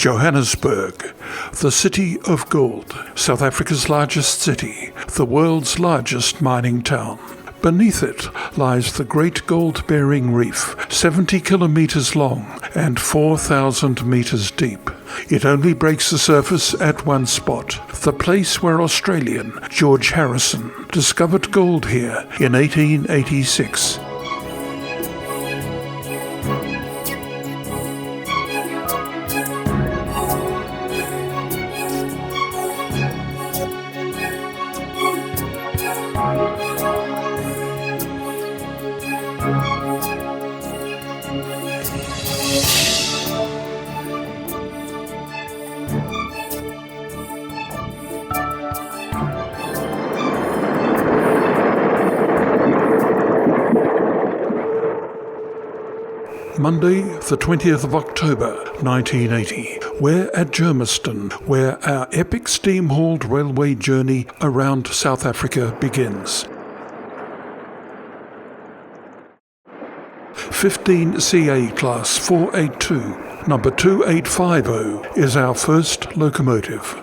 Johannesburg, the city of gold, South Africa's largest city, the world's largest mining town. Beneath it lies the Great Gold-Bearing Reef, 70 kilometers long and 4,000 meters deep. It only breaks the surface at one spot, the place where Australian George Harrison discovered gold here in 1886. Monday, the 20th of October, 1980. We're at Germiston, where our epic steam-hauled railway journey around South Africa begins. 15 CA Class 482, number 2850, is our first locomotive.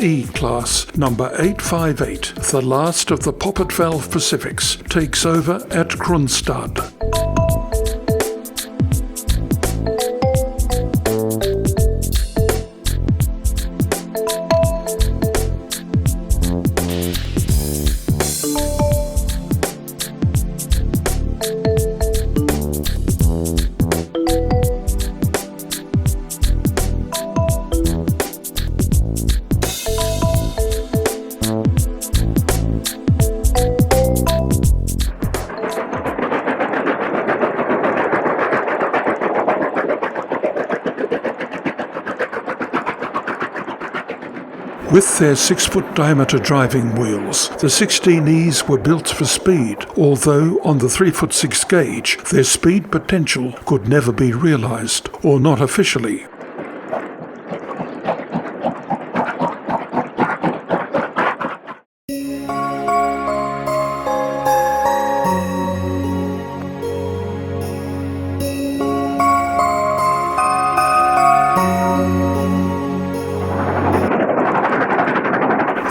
E Class number 858, the last of the Poppet Valve Pacifics, takes over at Kroonstad. With their 6-foot diameter driving wheels, the 16Es were built for speed, although on the 3-foot 6 gauge, their speed potential could never be realized, or not officially.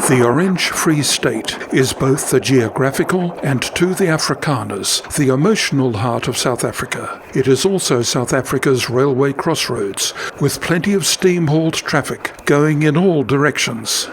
The Orange Free State is both the geographical and, to the Afrikaners, the emotional heart of South Africa. It is also South Africa's railway crossroads, with plenty of steam-hauled traffic going in all directions.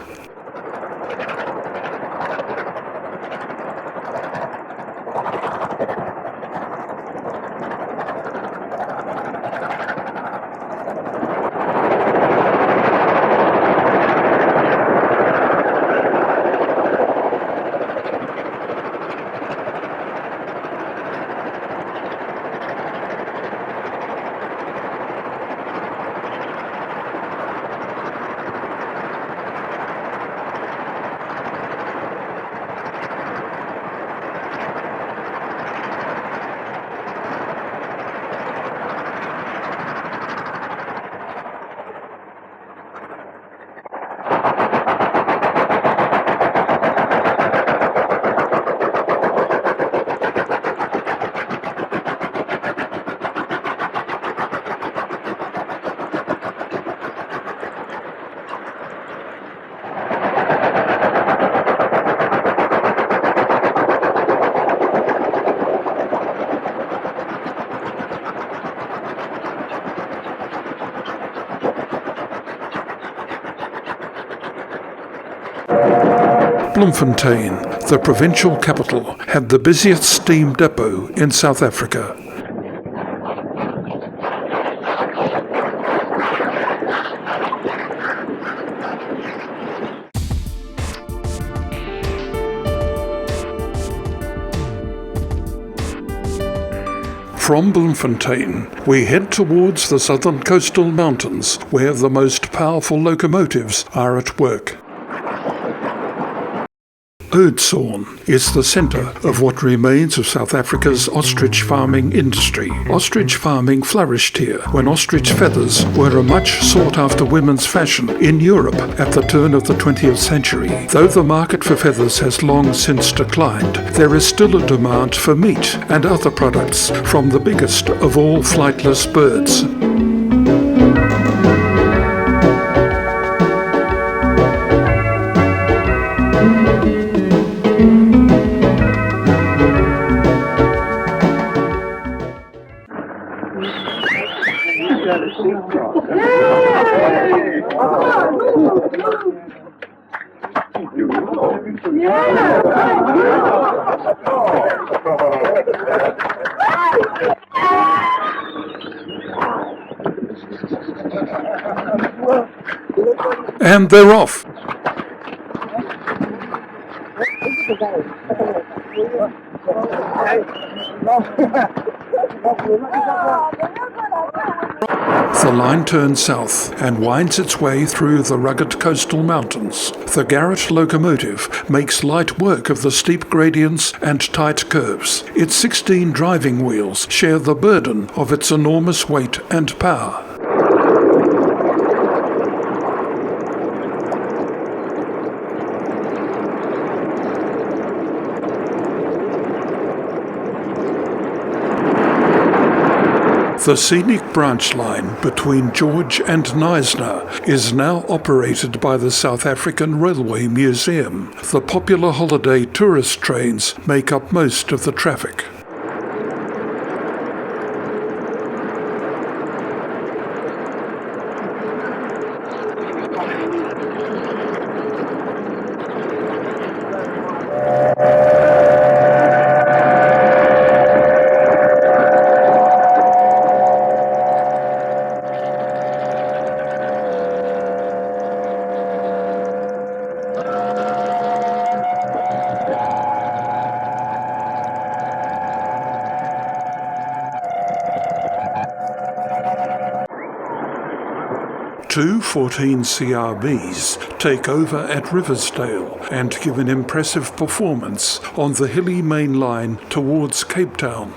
Bloemfontein, the provincial capital, had the busiest steam depot in South Africa. From Bloemfontein, we head towards the southern coastal mountains, where the most powerful locomotives are at work. Oudtshoorn is the centre of what remains of South Africa's ostrich farming industry. Ostrich farming flourished here when ostrich feathers were a much sought-after women's fashion in Europe at the turn of the 20th century. Though the market for feathers has long since declined, there is still a demand for meat and other products from the biggest of all flightless birds. And they're off. The line turns south and winds its way through the rugged coastal mountains. The Garrett locomotive makes light work of the steep gradients and tight curves. Its 16 driving wheels share the burden of its enormous weight and power. The scenic branch line between George and Knysna is now operated by the South African Railway Museum. The popular holiday tourist trains make up most of the traffic. Two 14 CRVs take over at Riversdale and give an impressive performance on the hilly main line towards Cape Town.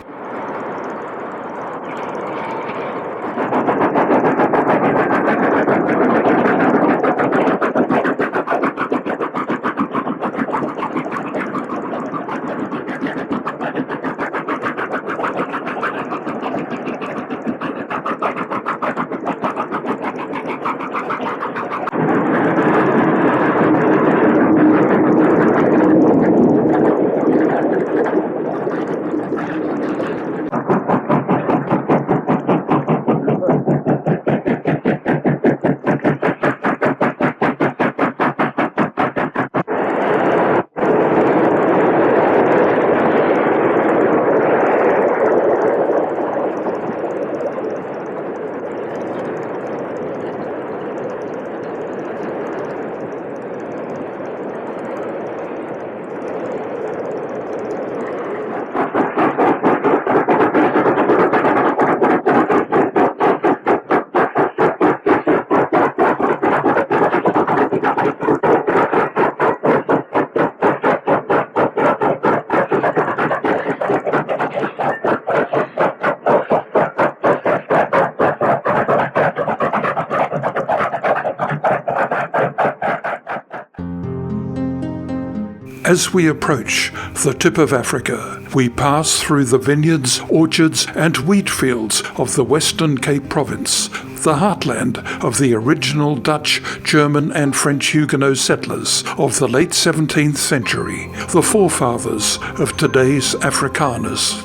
As we approach the tip of Africa, we pass through the vineyards, orchards and wheat fields of the Western Cape Province, the heartland of the original Dutch, German and French Huguenot settlers of the late 17th century, the forefathers of today's Afrikaners.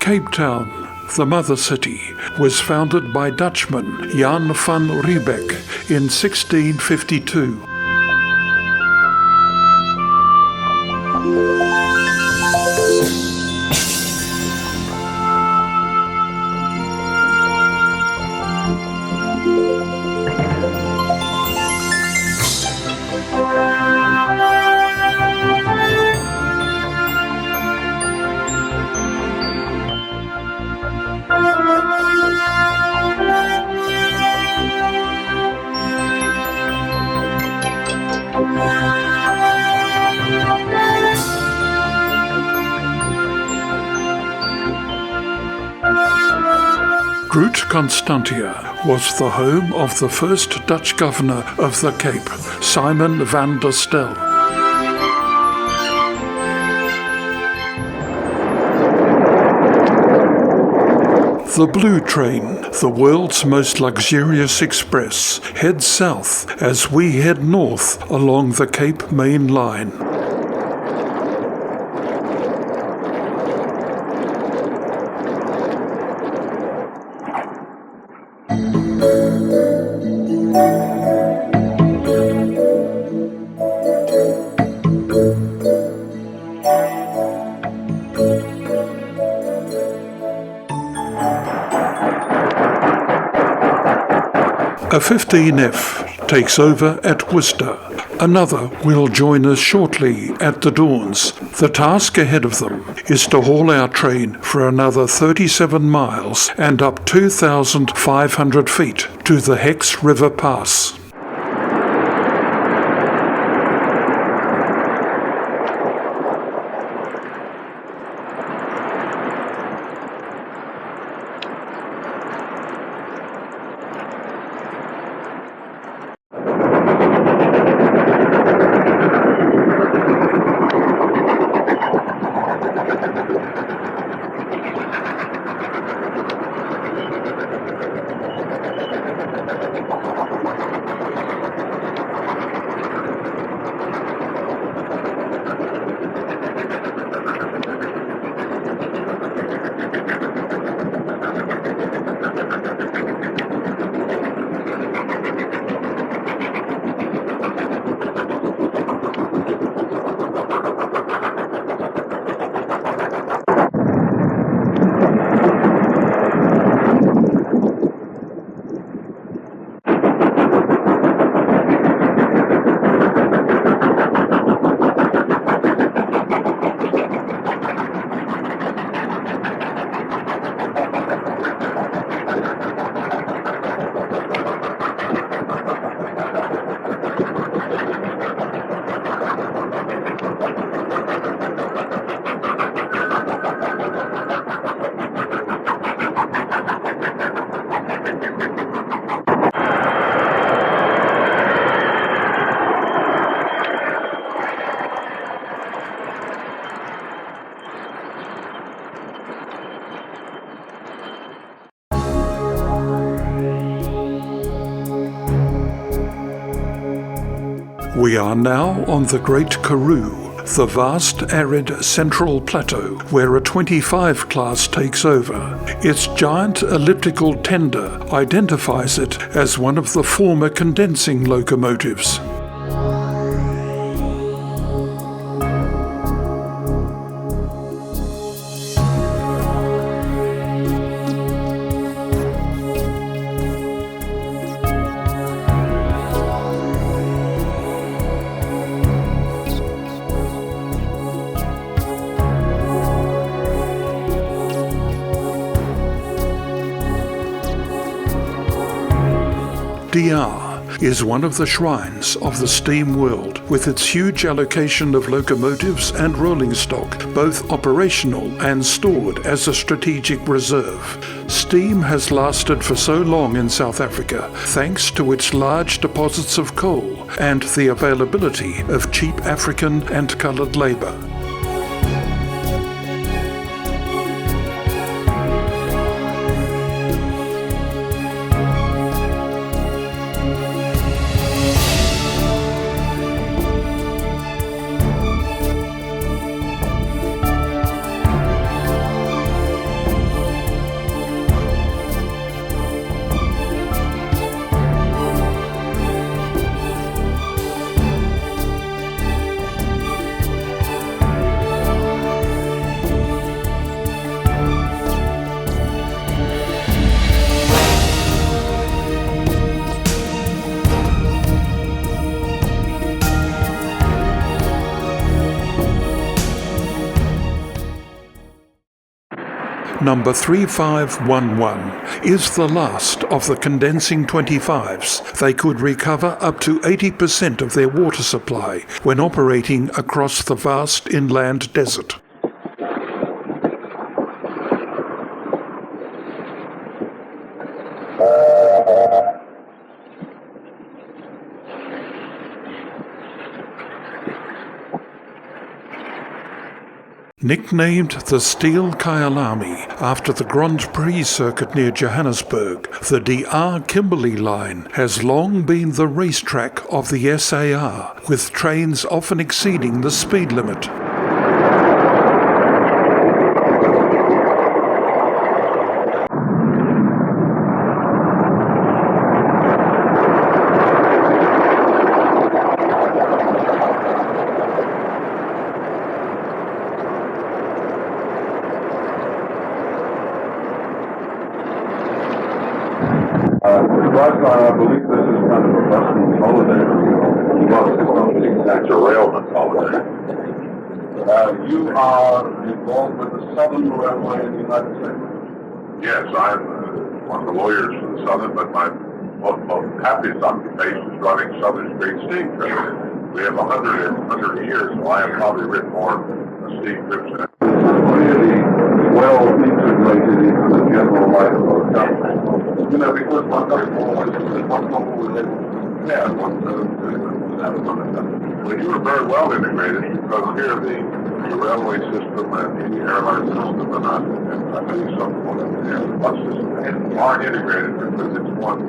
Cape Town, the mother city, was founded by Dutchman Jan van Riebeck in 1652. Groot Constantia was the home of the first Dutch governor of the Cape, Simon van der Stel. The Blue Train, the world's most luxurious express, heads south as we head north along the Cape Main Line. A 15F takes over at Worcester. Another will join us shortly at the Dawns. The task ahead of them is to haul our train for another 37 miles and up 2,500 feet to the Hex River Pass. We are now on the Great Karoo, the vast arid central plateau where a 25 class takes over. Its giant elliptical tender identifies it as one of the former condensing locomotives. DR is one of the shrines of the steam world, with its huge allocation of locomotives and rolling stock, both operational and stored as a strategic reserve. Steam has lasted for so long in South Africa thanks to its large deposits of coal and the availability of cheap African and coloured labour. Number 3511 is the last of the condensing 25s. They could recover up to 80% of their water supply when operating across the vast inland desert. Nicknamed the Steel Kyalami after the Grand Prix circuit near Johannesburg, the DR Kimberley line has long been the racetrack of the SAR, with trains often exceeding the speed limit. I believe this is kind of a bustling holiday for you. Well, it's not an exact derailment holiday. You are involved with the Southern Railway in the United States? Yes, I'm one of the lawyers for the Southern, but my most happiest occupation is running Southern Street Steam Trips. We have 100 years, so I have probably written more steam trips than really well integrated into the general life of our country. You know, because one doesn't always well, you were very well integrated because here the railway system and the airline system and I think some of the bus system aren't integrated because it's one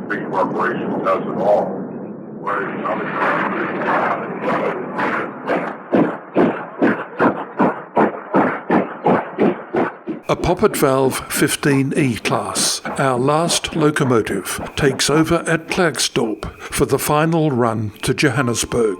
big corporation that does it all. A poppet valve 15E class, our last locomotive, takes over at Klerksdorp for the final run to Johannesburg.